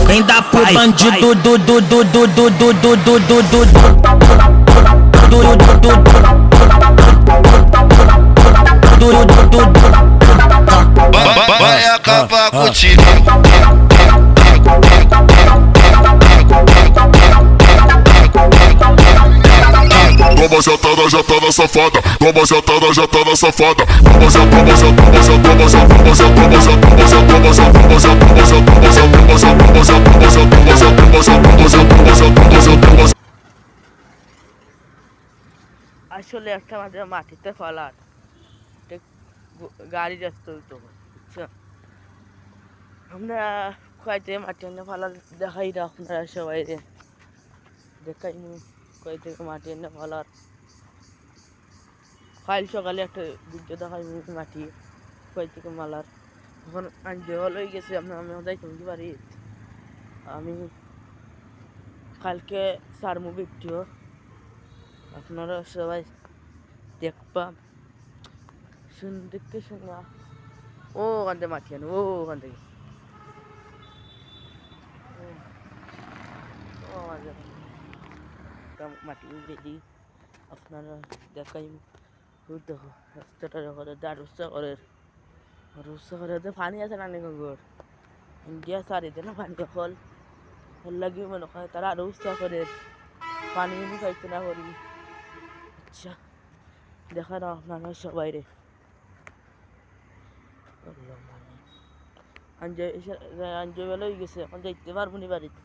Vem dar pro bandido Vai acabar com o tiro. Toma jatada, jatada safada. Toma jatada, jatada safada. Toma jatada, jatada, jatada, jatada, jatada, jatada, jatada, jatada, jatada, jatada, jatada, jatada. আসলে একটা আমাদের মাটিতে ফলার গাড়ি যাচ্ছে তো বুঝছো আমরা কয়তে মাটি এনে ফলার দেখাই না আপনারা সবাই দেখাই কয় থেকে মাটি এনে ফলার কাল সকালে একটা ভিডিও দেখাই মাটি কয় থেকে মালার এখন আনতে ভালো হয়ে গেছে আপনার আমি যাইতে পারি আমি কালকে সারমু ভিডিও আপনারা সবাই দেখবা দেখতে শোনা ও ওখান থেকে মাটি আনো ও ওখান থেকে মাটি রেডি আপনারা দেখাই দেখো রাস্তাটা রুস্তা করে পানি আছে না গঙ্গর ইন্ডিয়া সারিতে না পানি ফল লাগি মনে হয় তারা আরো উৎসাহ করে পানি খাইতে না করি আচ্ছা দেখা না আপনারা সবাই রে আঞ্জয় বেলা হয়ে গেছে এখন দেখতে পারবো নি বাড়িতে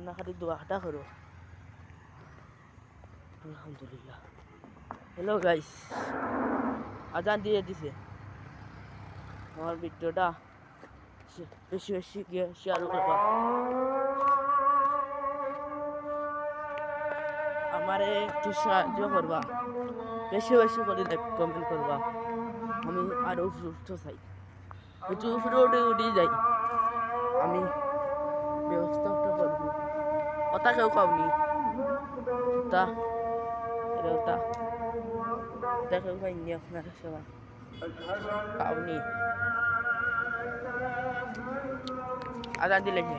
না খালি দোয়া হাঁটা করো আলহামদুলিল্লাহ হ্যালো গাইস আজান দিয়ে দিছে আমার ভিডিওটা বেশি বেশি গিয়ে শেয়ার করবা আমারে একটু সাহায্য করবা বেশি বেশি করে কমেন্ট করবা আমি আরো সুস্থ চাই একটু উপরে উঠে যাই আমি ব্যবস্থাটা করবো কথা কেউ খাওনি তা এটা কেউ খাইনি আপনারা সবাই খাওনি আজান দিলে কি